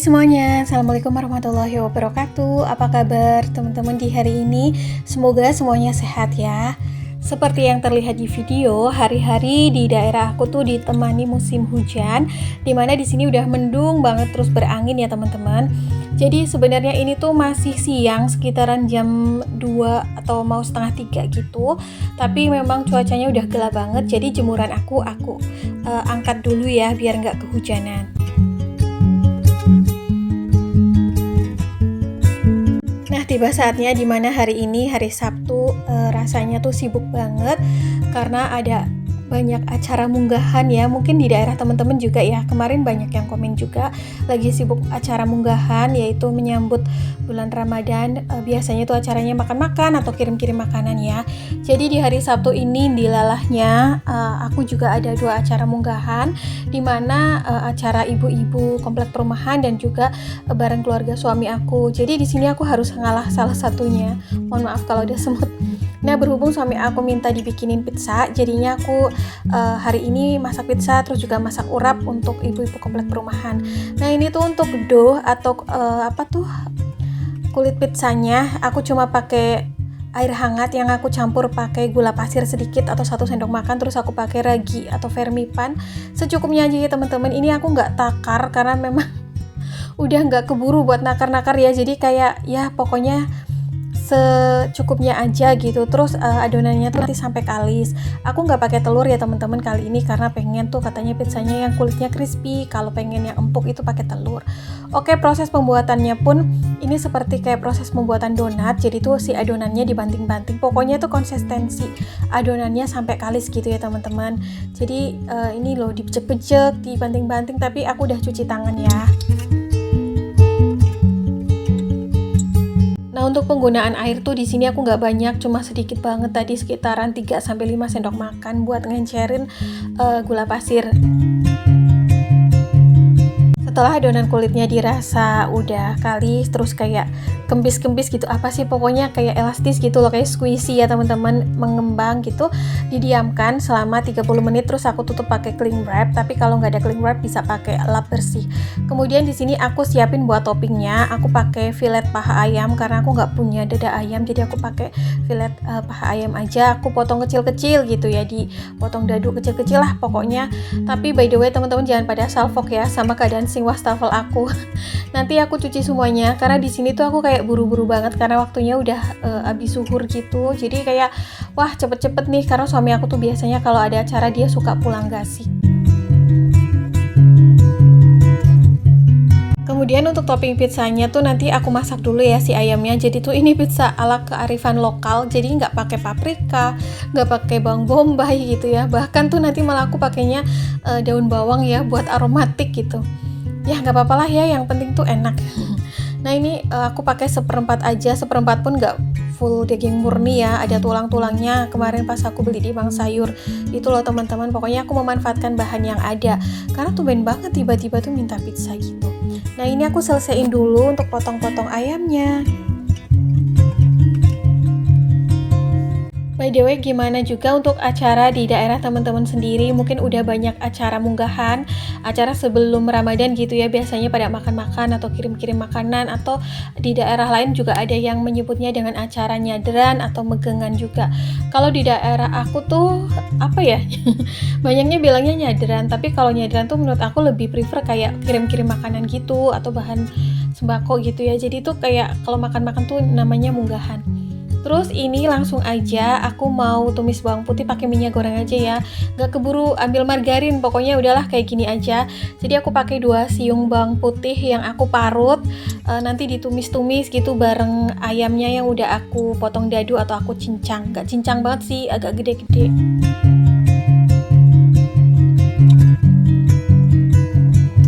Hai semuanya, Assalamualaikum warahmatullahi wabarakatuh. Apa kabar teman-teman di hari ini? Semoga semuanya sehat ya. Seperti yang terlihat di video, hari-hari di daerah aku tuh ditemani musim hujan, dimana di sini udah mendung banget terus berangin ya teman-teman. Jadi sebenarnya ini tuh masih siang, sekitaran jam 2 atau mau setengah 3 gitu. Tapi memang cuacanya udah gelap banget, jadi jemuran aku angkat dulu ya biar nggak kehujanan. Nah, tiba saatnya dimana hari ini hari Sabtu rasanya tuh sibuk banget karena ada banyak acara munggahan ya. Mungkin di daerah teman-teman juga ya. Kemarin banyak yang komen juga lagi sibuk acara munggahan, yaitu menyambut bulan Ramadan. Biasanya tuh acaranya makan-makan atau kirim-kirim makanan ya. Jadi di hari Sabtu ini dilalahnya aku juga ada 2 acara munggahan, di mana acara ibu-ibu komplek perumahan dan juga bareng keluarga suami aku. Jadi di sini aku harus ngalah salah satunya. Mohon maaf kalau udah semut. Nah, berhubung suami aku minta dibikinin pizza, jadinya aku hari ini masak pizza, terus juga masak urap untuk ibu-ibu komplek perumahan. Nah, ini tuh untuk dough atau kulit pizzanya, aku cuma pakai air hangat yang aku campur pakai gula pasir sedikit atau 1 sendok makan, terus aku pakai ragi atau vermipan secukupnya aja ya teman-teman. Ini aku nggak takar karena memang udah nggak keburu buat nakar-nakar ya, jadi kayak ya pokoknya secukupnya aja gitu. Terus adonannya tuh nanti sampai kalis. Aku nggak pakai telur ya teman-teman kali ini karena pengen tuh katanya pizzanya yang kulitnya crispy. Kalau pengen yang empuk itu pakai telur. Oke, proses pembuatannya pun ini seperti kayak proses pembuatan donat. Jadi tuh si adonannya dibanting-banting. Pokoknya tuh konsistensi adonannya sampai kalis gitu ya teman-teman. Jadi ini loh dipecek-pecek, dibanting-banting, tapi aku udah cuci tangan ya. Nah, untuk penggunaan air tuh di sini aku nggak banyak, cuma sedikit banget tadi, sekitaran 3-5 sendok makan buat ngencerin gula pasir. Setelah adonan kulitnya dirasa udah kalis, terus kayak kempis-kempis gitu, apa sih pokoknya kayak elastis gitu loh, kayak squishy ya teman-teman, mengembang gitu, didiamkan selama 30 menit. Terus aku tutup pakai cling wrap, tapi kalau nggak ada cling wrap bisa pakai lap bersih. Kemudian di sini aku siapin buat toppingnya, aku pakai fillet paha ayam karena aku nggak punya dada ayam, jadi aku pakai fillet paha ayam aja. Aku potong kecil-kecil gitu ya, dipotong dadu kecil-kecil lah pokoknya. Tapi by the way teman-teman jangan pada salfok ya sama keadaan wastafel aku. Nanti aku cuci semuanya karena di sini tuh aku kayak buru-buru banget karena waktunya udah habis zuhur gitu. Jadi kayak wah cepet-cepet nih karena suami aku tuh biasanya kalau ada acara dia suka pulang gasik. Kemudian untuk topping pizzanya tuh nanti aku masak dulu ya si ayamnya. Jadi tuh ini pizza ala kearifan lokal, jadi nggak pakai paprika, nggak pakai bawang bombay gitu ya. Bahkan tuh nanti malah aku pakainya daun bawang ya buat aromatik gitu. Ya nggak apa-apa lah ya, yang penting tuh enak. Nah ini aku pakai 1/4 aja, 1/4 pun nggak full daging murni ya, ada tulang-tulangnya. Kemarin pas aku beli di Bang Sayur itu loh teman-teman. Pokoknya aku memanfaatkan bahan yang ada karena tumben banget tiba-tiba tuh minta pizza gitu. Nah ini aku selesaiin dulu untuk potong-potong ayamnya. By the way, gimana juga untuk acara di daerah teman-teman sendiri? Mungkin udah banyak acara munggahan, acara sebelum Ramadan gitu ya, biasanya pada makan-makan atau kirim-kirim makanan, atau di daerah lain juga ada yang menyebutnya dengan acara nyadran atau megengan juga. Kalau di daerah aku tuh apa ya? Banyaknya bilangnya nyadran, tapi kalau nyadran tuh menurut aku lebih prefer kayak kirim-kirim makanan gitu atau bahan sembako gitu ya. Jadi tuh kayak kalau makan-makan tuh namanya munggahan. Terus ini langsung aja aku mau tumis bawang putih pakai minyak goreng aja ya, gak keburu ambil margarin, pokoknya udahlah kayak gini aja. Jadi aku pakai 2 siung bawang putih yang aku parut, nanti ditumis-tumis gitu bareng ayamnya yang udah aku potong dadu atau aku cincang. Gak cincang banget sih, agak gede-gede.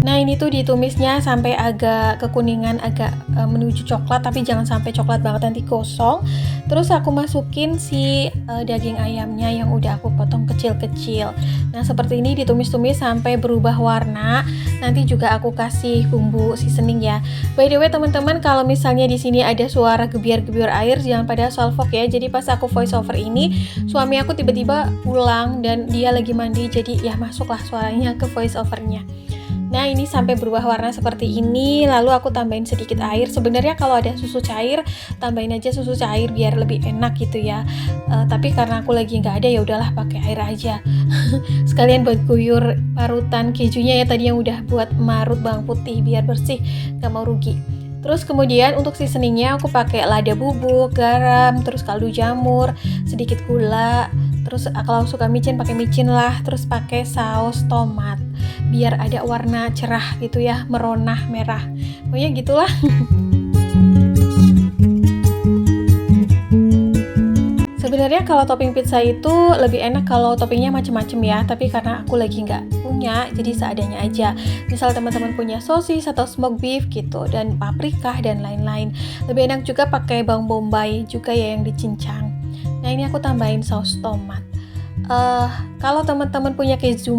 Nah ini tuh ditumisnya sampai agak kekuningan, agak menuju coklat, tapi jangan sampai coklat banget nanti gosong. Terus aku masukin si daging ayamnya yang udah aku potong kecil-kecil. Nah seperti ini ditumis-tumis sampai berubah warna. Nanti juga aku kasih bumbu seasoning ya. By the way teman-teman, kalau misalnya di sini ada suara gebiar-gebiar air, jangan pada salfok ya. Jadi pas aku voice over ini, suami aku tiba-tiba pulang dan dia lagi mandi, jadi ya masuklah suaranya ke voice overnya. Nah ini sampai berubah warna seperti ini, lalu aku tambahin sedikit air. Sebenarnya kalau ada susu cair, tambahin aja susu cair biar lebih enak gitu ya. Tapi karena aku lagi nggak ada, ya udahlah pakai air aja. Sekalian buat guyur parutan kejunya ya tadi yang udah buat marut bawang putih biar bersih, nggak mau rugi. Terus kemudian untuk seasoningnya aku pakai lada bubuk, garam, terus kaldu jamur, sedikit gula. Terus kalau suka micin pakai micin lah, terus pakai saus tomat biar ada warna cerah gitu ya, meronah merah. Pokoknya gitulah. Sebenarnya kalau topping pizza itu lebih enak kalau toppingnya macem-macem ya, tapi karena aku lagi nggak punya, jadi seadanya aja. Misal teman-teman punya sosis atau smoked beef gitu, dan paprika dan lain-lain. Lebih enak juga pakai bawang bombay juga ya yang dicincang. Nah ini aku tambahin saus tomat. Kalau teman-teman punya keju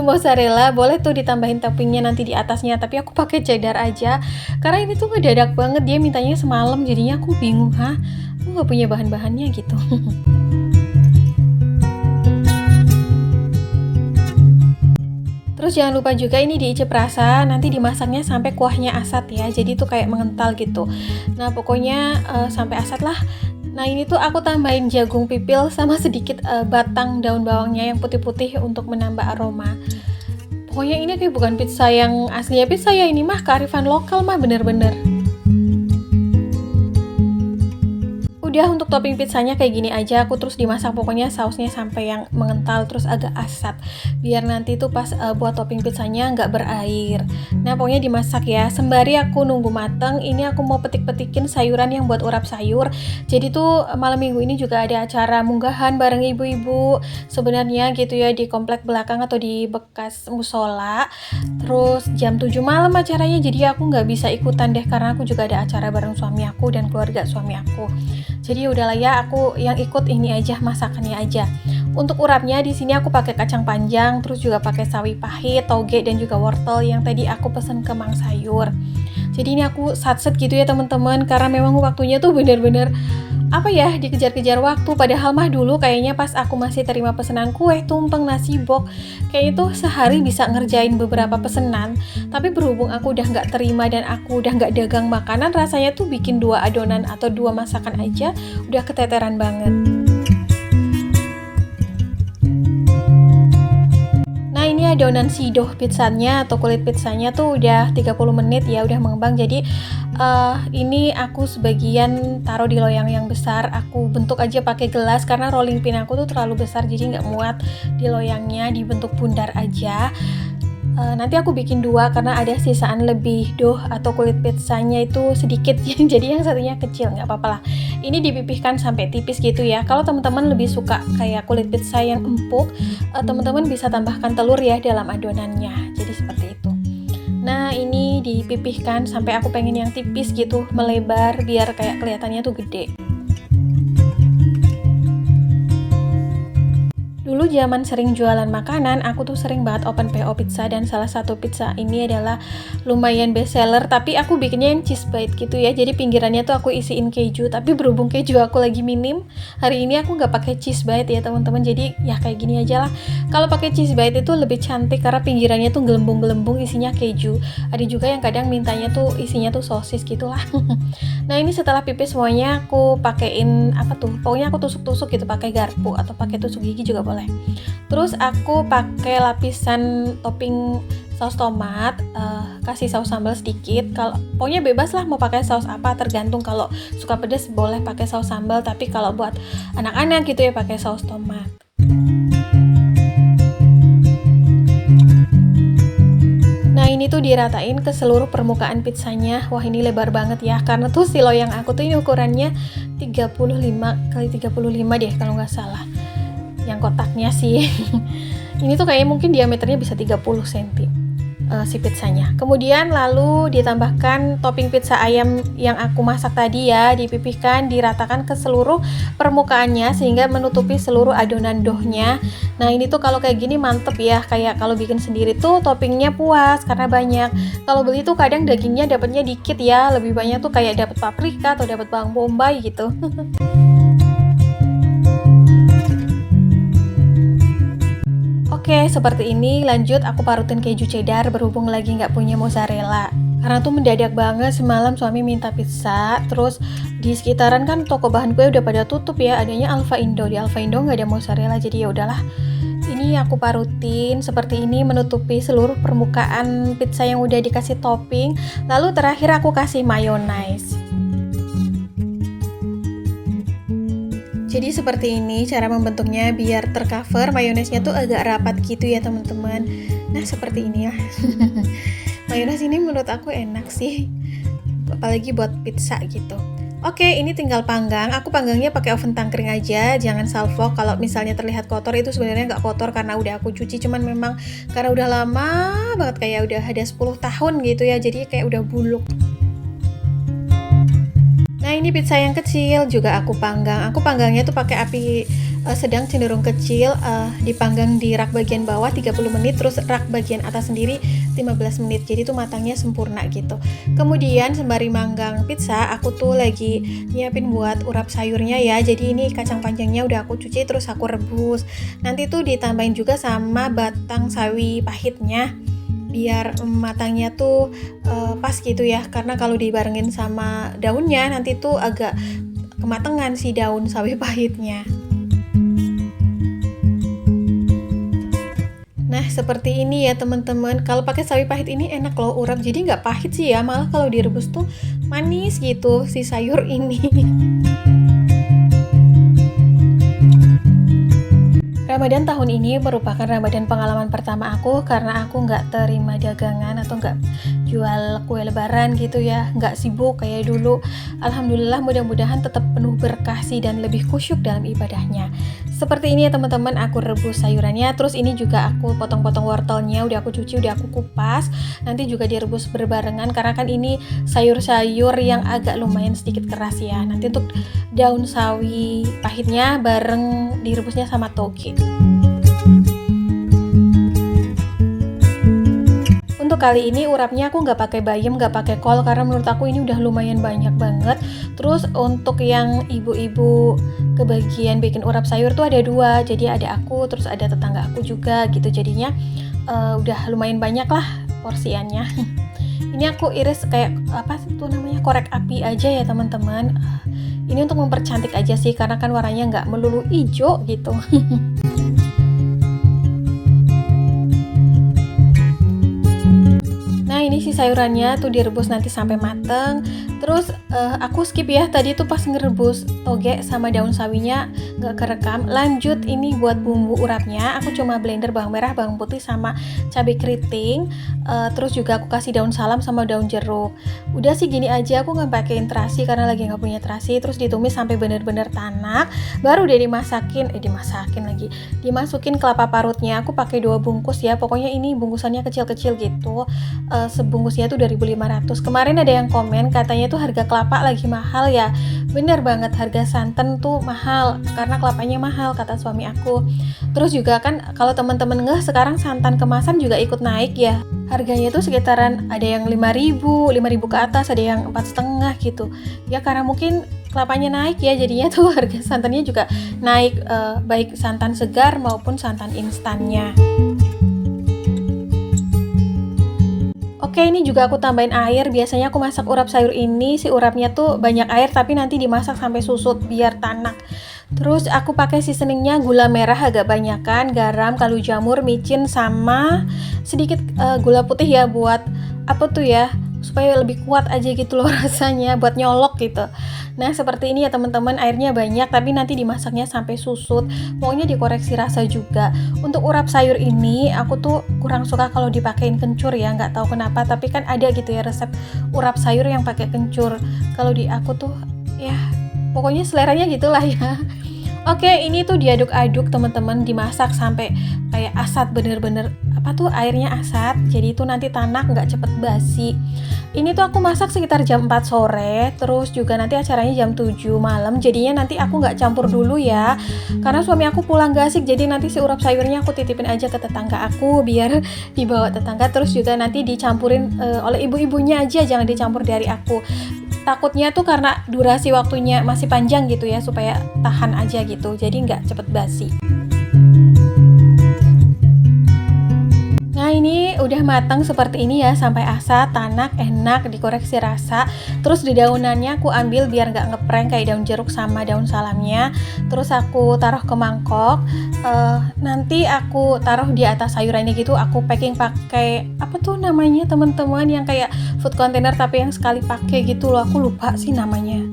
mozzarella boleh tuh ditambahin toppingnya nanti di atasnya, tapi aku pakai cheddar aja karena ini tuh ngedadak banget, dia mintanya semalam, jadinya aku bingung, aku nggak punya bahan-bahannya gitu. Terus jangan lupa juga ini diicip rasa, nanti dimasaknya sampai kuahnya asat ya, jadi tuh kayak mengental gitu. Nah pokoknya sampai asat lah. Nah ini tuh aku tambahin jagung pipil sama sedikit batang daun bawangnya yang putih-putih untuk menambah aroma. Pokoknya ini kayak bukan pizza yang aslinya pizza ya, ini mah kearifan lokal mah bener-bener. Udah untuk topping pizzanya kayak gini aja, aku terus dimasak pokoknya sausnya sampai yang mengental terus agak asat, biar nanti tuh pas buat topping pizzanya nggak berair. Nah pokoknya dimasak ya, sembari aku nunggu mateng, ini aku mau petik-petikin sayuran yang buat urap sayur. Jadi tuh malam minggu ini juga ada acara munggahan bareng ibu-ibu sebenarnya gitu ya, di komplek belakang atau di bekas musola. Terus jam 7 malam acaranya, jadi aku nggak bisa ikutan deh karena aku juga ada acara bareng suami aku dan keluarga suami aku. Jadi udahlah ya, aku yang ikut ini aja, masakannya aja. Untuk urapnya di sini aku pakai kacang panjang, terus juga pakai sawi pahit, toge dan juga wortel yang tadi aku pesen ke Mang Sayur. Jadi ini aku satset gitu ya teman-teman, karena memang waktunya tuh bener-bener dikejar-kejar waktu. Padahal mah dulu kayaknya pas aku masih terima pesanan kue, tumpeng, nasi bok, kayaknya tuh sehari bisa ngerjain beberapa pesanan. Tapi berhubung aku udah nggak terima dan aku udah nggak dagang makanan, rasanya tuh bikin 2 adonan atau 2 masakan aja udah keteteran banget. Nah ini adonan sidoh pizzanya atau kulit pizzanya tuh udah 30 menit ya, udah mengembang. Jadi ini aku sebagian taruh di loyang yang besar, aku bentuk aja pakai gelas karena rolling pin aku tuh terlalu besar, jadi nggak muat di loyangnya, dibentuk bundar aja. Nanti aku bikin 2 karena ada sisaan lebih dough atau kulit pizzanya itu sedikit, jadi yang satunya kecil, nggak apa-apa lah. Ini dipipihkan sampai tipis gitu ya. Kalau teman-teman lebih suka kayak kulit pizza yang empuk, teman-teman bisa tambahkan telur ya dalam adonannya, jadi seperti itu. Nah ini dipipihkan sampai aku pengen yang tipis gitu, melebar biar kayak kelihatannya tuh gede. Dulu zaman sering jualan makanan, aku tuh sering banget open PO pizza, dan salah satu pizza ini adalah lumayan best seller, tapi aku bikinnya yang cheese bite gitu ya. Jadi pinggirannya tuh aku isiin keju, tapi berhubung keju aku lagi minim, hari ini aku nggak pakai cheese bite ya teman-teman. Jadi ya kayak gini aja lah. Kalau pakai cheese bite itu lebih cantik karena pinggirannya tuh gelembung-gelembung, isinya keju. Ada juga yang kadang mintanya tuh isinya tuh sosis gitulah. Nah ini setelah pipis semuanya aku pakein pokoknya aku tusuk-tusuk gitu pakai garpu atau pakai tusuk gigi juga boleh. Terus aku pakai lapisan topping saus tomat, kasih saus sambal sedikit. Kalau pokoknya bebas lah mau pakai saus apa, tergantung. Kalau suka pedas boleh pakai saus sambal, tapi kalau buat anak-anak gitu ya pakai saus tomat. Nah ini tuh diratain ke seluruh permukaan pizzanya. Wah ini lebar banget ya, karena tuh si loyang aku tuh ini ukurannya 35 x 35 deh kalau nggak salah. Yang kotaknya sih ini tuh kayaknya mungkin diameternya bisa 30 cm si pizzanya. Kemudian lalu ditambahkan topping pizza ayam yang aku masak tadi ya, dipipihkan, diratakan ke seluruh permukaannya sehingga menutupi seluruh adonan dough-nya. Nah ini tuh kalau kayak gini mantep ya, kayak kalau bikin sendiri tuh toppingnya puas karena banyak. Kalau beli tuh kadang dagingnya dapatnya dikit ya, lebih banyak tuh kayak dapat paprika atau dapat bawang bombay gitu. Oke Oke, seperti ini. Lanjut aku parutin keju cheddar berhubung lagi nggak punya mozzarella. Karena tuh mendadak banget, semalam suami minta pizza, terus di sekitaran kan toko bahan kue udah pada tutup ya, adanya Alfa Indo. Di Alfa Indo nggak ada mozzarella, jadi ya udahlah. Ini aku parutin seperti ini menutupi seluruh permukaan pizza yang udah dikasih topping. Lalu terakhir aku kasih mayonnaise. Jadi seperti ini cara membentuknya biar tercover, mayonesnya tuh agak rapat gitu ya teman-teman. Nah seperti ini ya. Mayones ini menurut aku enak sih, apalagi buat pizza gitu. Oke, ini tinggal panggang. Aku panggangnya pakai oven tangkring aja, jangan salvo. Kalau misalnya terlihat kotor itu sebenarnya nggak kotor karena udah aku cuci, cuman memang karena udah lama banget, kayak udah ada 10 tahun gitu ya, jadi kayak udah buluk. Nah ini pizza yang kecil juga aku panggang. Aku panggangnya tuh pakai api sedang cenderung kecil, dipanggang di rak bagian bawah 30 menit, terus rak bagian atas sendiri 15 menit. Jadi tuh matangnya sempurna gitu. Kemudian sembari manggang pizza, aku tuh lagi nyiapin buat urap sayurnya ya. Jadi ini kacang panjangnya udah aku cuci terus aku rebus. Nanti tuh ditambahin juga sama batang sawi pahitnya, biar matangnya tuh pas gitu ya, karena kalau dibarengin sama daunnya nanti tuh agak kematangan si daun sawi pahitnya. Nah seperti ini ya teman-teman, kalau pakai sawi pahit ini enak loh urap, jadi nggak pahit sih ya, malah kalau direbus tuh manis gitu si sayur ini. Ramadan tahun ini merupakan Ramadan pengalaman pertama aku, karena aku nggak terima dagangan atau nggak jual kue lebaran gitu ya, nggak sibuk kayak dulu. Alhamdulillah, mudah-mudahan tetap penuh berkah sih dan lebih khusyuk dalam ibadahnya. Seperti ini ya teman-teman, aku rebus sayurannya, terus ini juga aku potong-potong wortelnya, udah aku cuci, udah aku kupas, nanti juga direbus berbarengan karena kan ini sayur-sayur yang agak lumayan sedikit keras ya. Nanti untuk daun sawi pahitnya bareng direbusnya sama toge. Untuk kali ini urapnya aku nggak pakai bayam, nggak pakai kol, karena menurut aku ini udah lumayan banyak banget. Terus untuk yang ibu-ibu kebagian bikin urap sayur tuh ada 2, jadi ada aku terus ada tetangga aku juga gitu, jadinya udah lumayan banyak lah porsiannya. Ini aku iris kayak apa tuh namanya, korek api aja ya teman-teman. Ini untuk mempercantik aja sih, karena kan warnanya nggak melulu hijau gitu. Nah ini si sayurannya tuh direbus nanti sampai mateng. Terus aku skip ya, tadi tuh pas ngerebus toge sama daun sawinya nggak kerekam. Lanjut ini buat bumbu urapnya, aku cuma blender bawang merah, bawang putih sama cabai keriting. Terus juga aku kasih daun salam sama daun jeruk. Udah sih gini aja, aku nggak pakein terasi karena lagi nggak punya terasi. Terus ditumis sampai bener-bener tanak, baru deh dimasukin kelapa parutnya. Aku pakai 2 bungkus ya, pokoknya ini bungkusannya kecil-kecil gitu. Sebungkusnya tuh 2.500. Kemarin ada yang komen katanya tuh harga kelapa lagi mahal ya. Bener banget, harga santan tuh mahal karena kelapanya mahal kata suami aku. Terus juga kan kalau teman-teman sekarang santan kemasan juga ikut naik ya. Harganya tuh sekitaran ada yang 5.000 ke atas, ada yang 4,5 gitu. Ya karena mungkin kelapanya naik ya, jadinya tuh harga santannya juga naik, baik santan segar maupun santan instannya. Oke, ini juga aku tambahin air. Biasanya aku masak urap sayur ini, si urapnya tuh banyak air tapi nanti dimasak sampai susut biar tanak. Terus aku pakai seasoningnya gula merah agak banyakan, garam, kaldu jamur, micin, sama sedikit gula putih ya, buat apa tuh ya, supaya lebih kuat aja gitu loh rasanya, buat nyolok gitu. Nah seperti ini ya teman-teman, airnya banyak tapi nanti dimasaknya sampai susut. Pokoknya dikoreksi rasa juga. Untuk urap sayur ini aku tuh kurang suka kalau dipakein kencur ya, nggak tahu kenapa, tapi kan ada gitu ya resep urap sayur yang pakai kencur. Kalau di aku tuh ya pokoknya seleranya gitulah ya. Oke, ini tuh diaduk-aduk teman-teman, dimasak sampai kayak asat, bener-bener apa tuh airnya asat, jadi itu nanti tanak, nggak cepet basi. Ini tuh aku masak sekitar jam 4 sore, terus juga nanti acaranya jam 7 malam, jadinya nanti aku nggak campur dulu ya, karena suami aku pulang gak asik, jadi nanti si urap sayurnya aku titipin aja ke tetangga aku biar dibawa tetangga, terus juga nanti dicampurin oleh ibu-ibunya aja, jangan dicampur dari aku. Takutnya tuh karena durasi waktunya masih panjang gitu ya, supaya tahan aja gitu, jadi nggak cepet basi. udah matang seperti ini ya, sampai asa, tanak, enak, dikoreksi rasa. Terus di daunannya aku ambil biar nggak ngeprank kayak daun jeruk sama daun salamnya. Terus aku taruh ke mangkok. Nanti aku taruh di atas sayurannya gitu. Aku packing pakai apa tuh namanya teman-teman, yang kayak food container tapi yang sekali pakai gitu loh. Aku lupa sih namanya.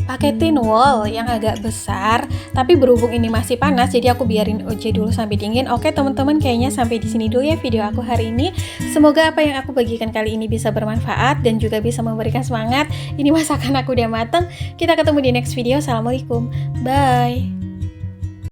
Pakai tin wall yang agak besar, tapi berhubung ini masih panas jadi aku biarin aja dulu sampai dingin. Oke teman-teman, kayaknya sampai di sini dulu ya video aku hari ini. Semoga apa yang aku bagikan kali ini bisa bermanfaat dan juga bisa memberikan semangat. Ini masakan aku udah mateng. Kita ketemu di next video. Assalamualaikum, bye.